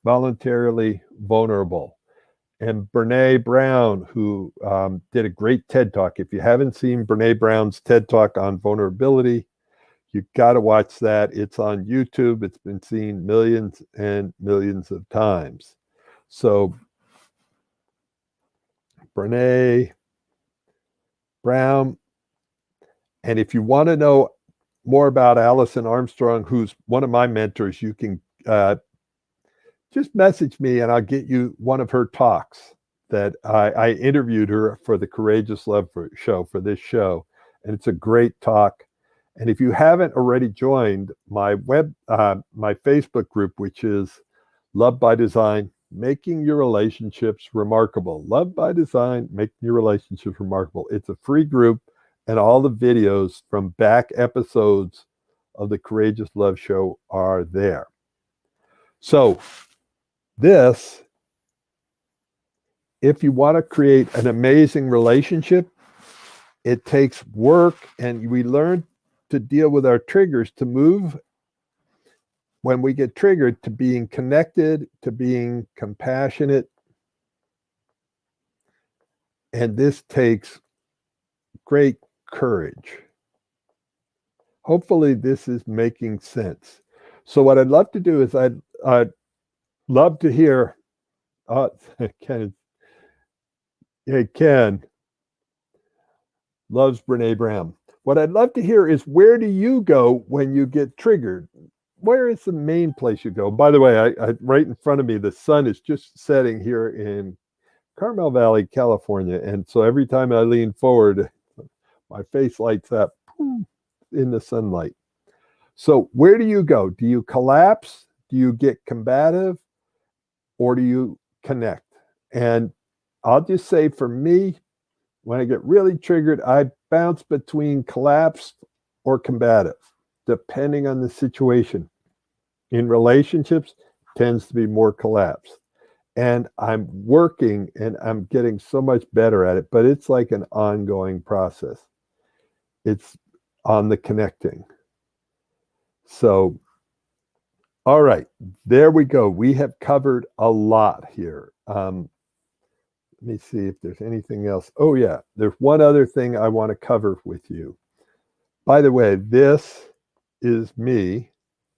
voluntarily vulnerable. And Brene Brown, who did a great TED Talk. If you haven't seen Brene Brown's TED Talk on vulnerability, you've got to watch that. It's on YouTube. It's been seen millions and millions of times. So Brene Brown. And if you want to know more about Alison Armstrong, who's one of my mentors, you can just message me and I'll get you one of her talks that I interviewed her for the Courageous Love show, for this show. And it's a great talk. And if you haven't already joined my my Facebook group, which is Love by Design, Making Your Relationships Remarkable. Love by Design, Making Your Relationships Remarkable. It's a free group, and all the videos from back episodes of the Courageous Love show are there. So this, if you want to create an amazing relationship, it takes work, and we learn to deal with our triggers, to move when we get triggered to being connected, to being compassionate. And this takes great courage. Hopefully this is making sense. So what I'd love to do is I'd love to hear, Ken loves Brene Brown. What I'd love to hear is, where do you go when you get triggered? Where is the main place you go? By the way, I right in front of me, the sun is just setting here in Carmel Valley, California. And so every time I lean forward, my face lights up in the sunlight. So where do you go? Do you collapse? Do you get combative? Or do you connect? And I'll just say, for me, when I get really triggered, I bounce between collapsed or combative, depending on the situation. in relationships tends to be more collapse. And I'm working and I'm getting so much better at it, but it's like an ongoing process. It's on the connecting. So, all right, there we go. We have covered a lot here. Let me see if there's anything else. Oh, yeah, there's one other thing I want to cover with you. By the way, this is me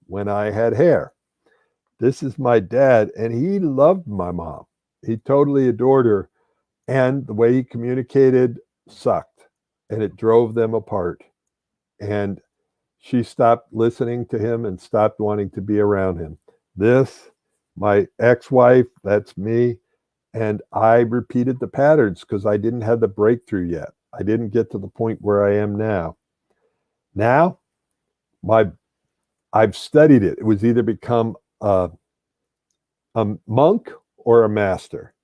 when I had hair. This is my dad, and he loved my mom. He totally adored her, and the way he communicated sucked, and it drove them apart. And she stopped listening to him and stopped wanting to be around him. This, my ex-wife, that's me, and I repeated the patterns because I didn't have the breakthrough yet. I didn't get to the point where I am now. Now, I've studied it. It was either become a monk or a master.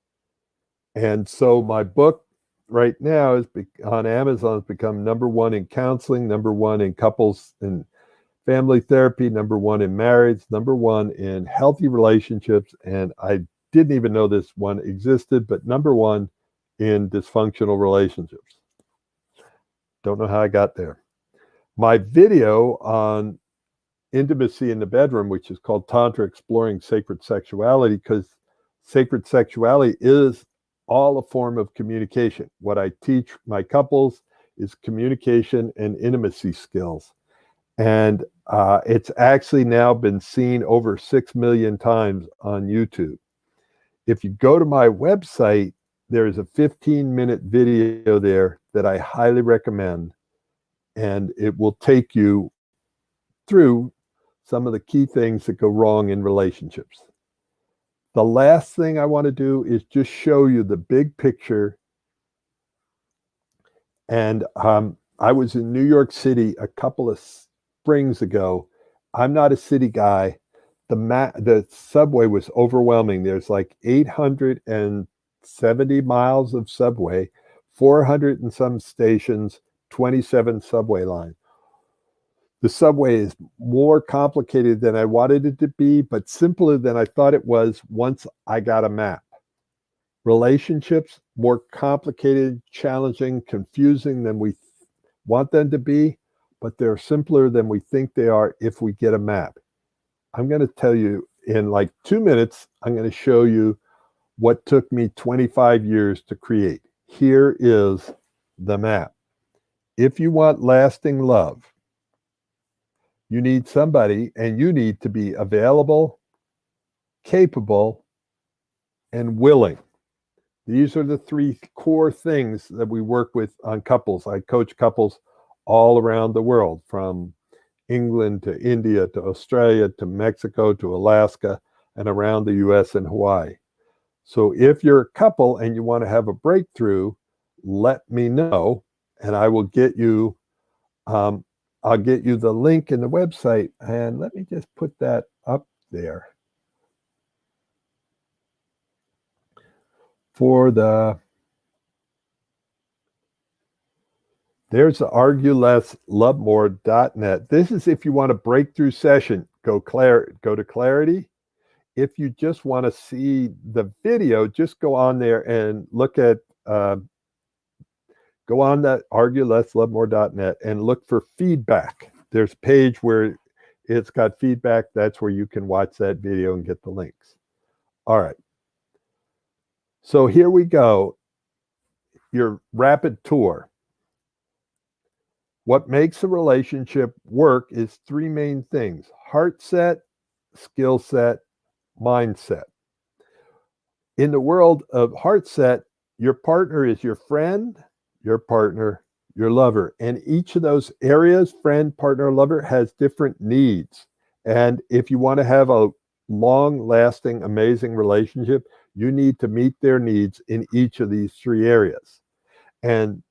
And so my book right now is on Amazon. It's become #1 in counseling, #1 in couples and family therapy, #1 in marriage, #1 in healthy relationships. And I didn't even know this one existed, but #1 in dysfunctional relationships. Don't know how I got there. My video on intimacy in the bedroom, which is called Tantra Exploring Sacred Sexuality, because sacred sexuality is all a form of communication. What I teach my couples is communication and intimacy skills. And it's actually now been seen over 6 million times on YouTube. If you go to my website, there's a 15-minute video there that I highly recommend, and it will take you through some of the key things that go wrong in relationships. The last thing I want to do is just show you the big picture. And I was in New York City a couple of springs ago. I'm not a city guy. The subway was overwhelming. There's like 870 miles of subway, 400 and some stations, 27 subway lines. The subway is more complicated than I wanted it to be, but simpler than I thought it was once I got a map. Relationships, more complicated, challenging, confusing than we want them to be, but they're simpler than we think they are if we get a map. I'm going to tell you in like 2 minutes, I'm going to show you what took me 25 years to create. Here is the map. If you want lasting love, you need somebody, and you need to be available, capable, and willing. These are the 3 core things that we work with on couples. I coach couples all around the world, from England to India to Australia to Mexico to Alaska and around the US and Hawaii. So if you're a couple and you want to have a breakthrough, let me know, and I will get you I'll get you the link in the website, and let me just put that up there. There's the arguelesslovemore.net. This is if you want a breakthrough session, go to Clarity. If you just want to see the video, just go on there and look at go on that arguelesslovemore.net and look for feedback. There's a page where it's got feedback. That's where you can watch that video and get the links. All right. So here we go. Your rapid tour. What makes a relationship work is 3 main things: heart set, skill set, mindset. In the world of heart set, your partner is your friend, your partner, your lover. And each of those areas, friend, partner, lover, has different needs. And if you want to have a long-lasting, amazing relationship, you need to meet their needs in each of these 3 areas. And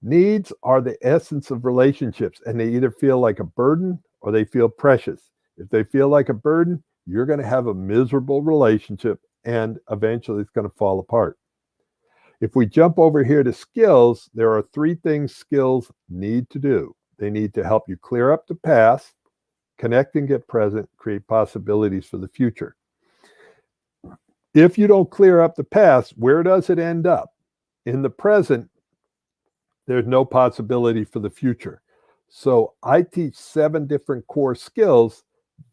needs are the essence of relationships, and they either feel like a burden or they feel precious. If they feel like a burden, you're going to have a miserable relationship, and eventually it's going to fall apart. If we jump over here to skills, there are 3 things skills need to do. They need to help you clear up the past, connect and get present, create possibilities for the future. If you don't clear up the past, where does it end up? In the present, there's no possibility for the future. So I teach 7 different core skills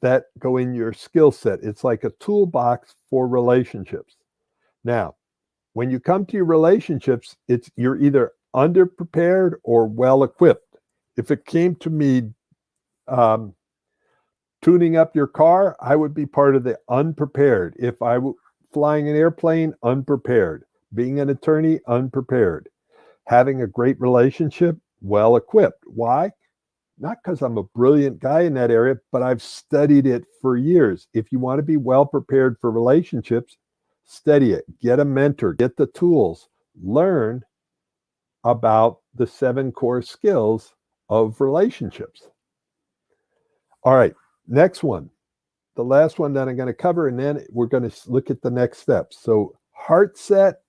that go in your skill set. It's like a toolbox for relationships. Now, when you come to your relationships, you're either underprepared or well equipped. If it came to me tuning up your car, I would be part of the unprepared. If I were flying an airplane, unprepared. Being an attorney, unprepared. Having a great relationship, well equipped. Why? Not because I'm a brilliant guy in that area, but I've studied it for years. If you want to be well prepared for relationships, study it. Get a mentor, get the tools, learn about the 7 core skills of relationships. All right, next one. The last one that I'm going to cover, and then we're going to look at the next steps. So heart set,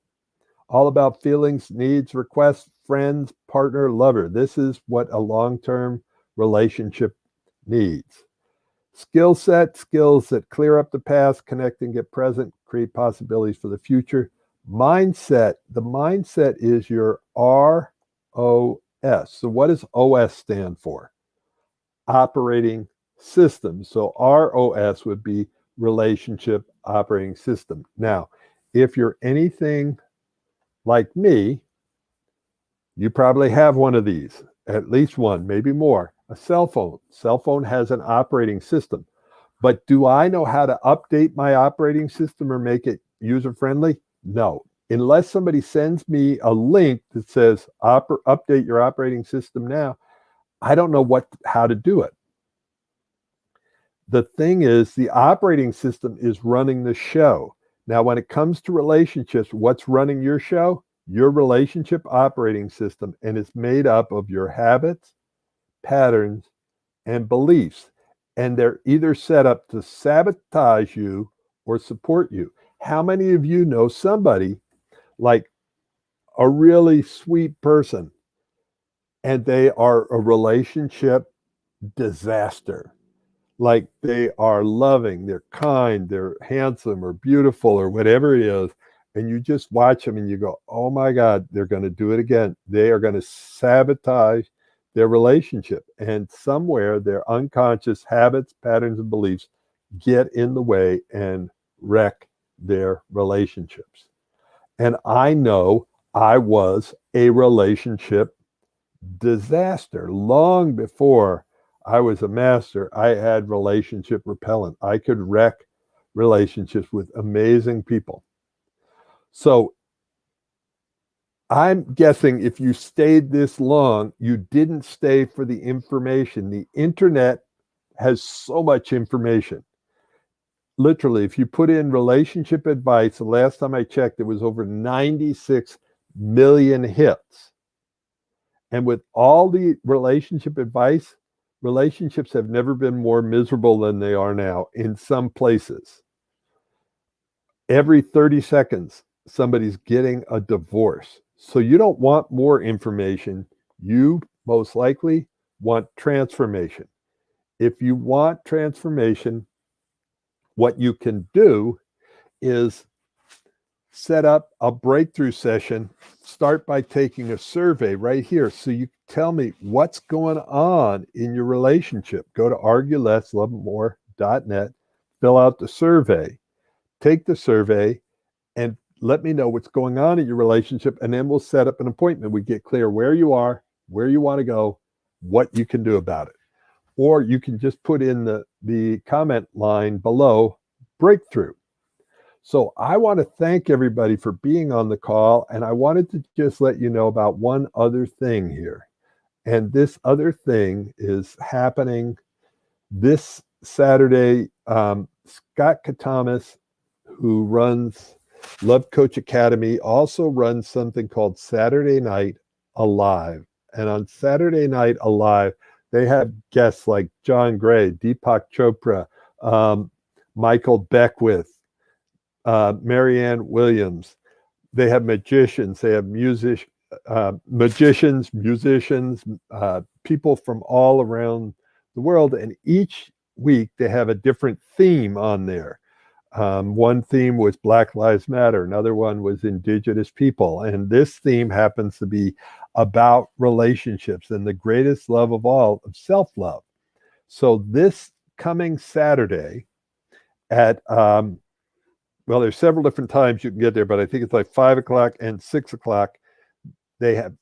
all about feelings, needs, requests, friends, partner, lover. This is what a long-term relationship needs. Skill set, skills that clear up the past, connect and get present, create possibilities for the future. Mindset, the mindset is your ROS. So what does OS stand for? Operating system. So ROS would be relationship operating system. Now, if you're anything like me, you probably have one of these, at least one, maybe more. A cell phone. Cell phone has an operating system. But do I know how to update my operating system or make it user-friendly? No. Unless somebody sends me a link that says update your operating system now, I don't know how to do it. The thing is, the operating system is running the show. Now, when it comes to relationships, what's running your show? Your relationship operating system, and it's made up of your habits, patterns, and beliefs. And they're either set up to sabotage you or support you. How many of you know somebody like a really sweet person and they are a relationship disaster? Like they are loving, they're kind, they're handsome or beautiful or whatever it is. And you just watch them and you go, oh my God, they're going to do it again. They are going to sabotage their relationship. And somewhere their unconscious habits, patterns, and beliefs get in the way and wreck their relationships. And I know I was a relationship disaster. Long before I was a master, I had relationship repellent. I could wreck relationships with amazing people. So I'm guessing if you stayed this long, you didn't stay for the information. The internet has so much information. Literally, if you put in relationship advice, the last time I checked, it was over 96 million hits. And with all the relationship advice, relationships have never been more miserable than they are now in some places. Every 30 seconds, somebody's getting a divorce. So you don't want more information. You most likely want transformation. If you want transformation, what you can do is set up a breakthrough session. Start by taking a survey right here. So you tell me what's going on in your relationship. Go to arguelesslovemore.net, fill out the survey, take the survey, and let me know what's going on in your relationship. And then we'll set up an appointment. We get clear where you are, where you want to go, what you can do about it. Or you can just put in the comment line below, breakthrough. So I want to thank everybody for being on the call. And I wanted to just let you know about one other thing here. And this other thing is happening this Saturday. Scott Katamas, who runs Love Coach Academy, also runs something called Saturday Night Alive. And on Saturday Night Alive, they have guests like John Gray, Deepak Chopra, Michael Beckwith, Marianne Williams. They have magicians. They have magicians, musicians, people from all around the world. And each week they have a different theme on there. One theme was Black Lives Matter, another one was Indigenous people, and this theme happens to be about relationships and the greatest love of all, of self-love. So this coming Saturday at well, there's several different times you can get there, but I think it's like 5 o'clock and 6 o'clock. They have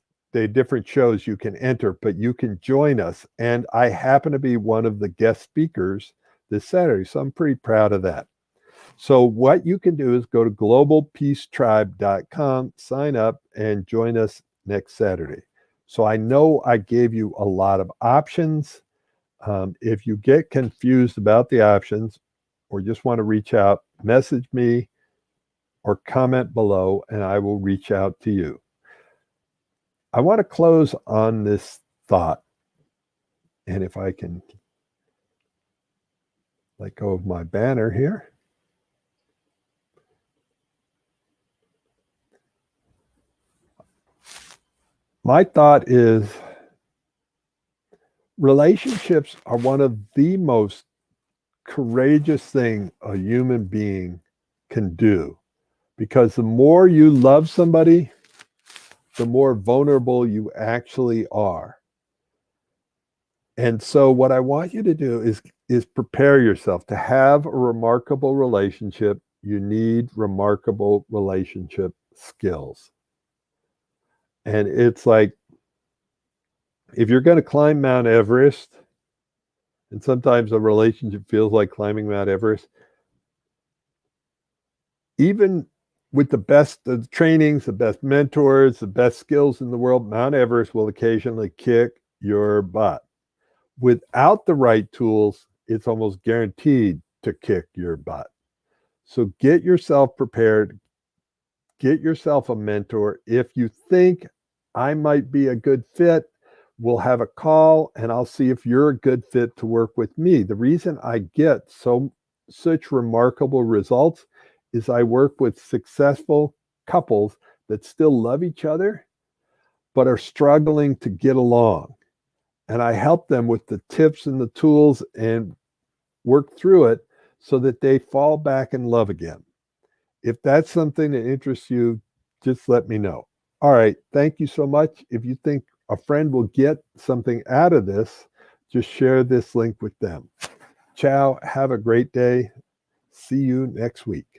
different shows you can enter, but you can join us. And I happen to be one of the guest speakers this Saturday, so I'm pretty proud of that. So what you can do is go to globalpeacetribe.com, sign up, and join us next Saturday. So I know I gave you a lot of options. If you get confused about the options or just want to reach out, message me or comment below, and I will reach out to you. I want to close on this thought. And if I can let go of my banner here. My thought is relationships are one of the most courageous thing a human being can do, because the more you love somebody, the more vulnerable you actually are. And so what I want you to do is prepare yourself to have a remarkable relationship. You need remarkable relationship skills. And it's like, if you're going to climb Mount Everest, and sometimes a relationship feels like climbing Mount Everest, even with the best of the trainings, the best mentors, the best skills in the world, Mount Everest will occasionally kick your butt. Without the right tools, it's almost guaranteed to kick your butt. So get yourself prepared. Get yourself a mentor. If you think I might be a good fit, we'll have a call and I'll see if you're a good fit to work with me. The reason I get such remarkable results is I work with successful couples that still love each other, but are struggling to get along. And I help them with the tips and the tools and work through it so that they fall back in love again. If that's something that interests you, just let me know. All right. Thank you so much. If you think a friend will get something out of this, just share this link with them. Ciao. Have a great day. See you next week.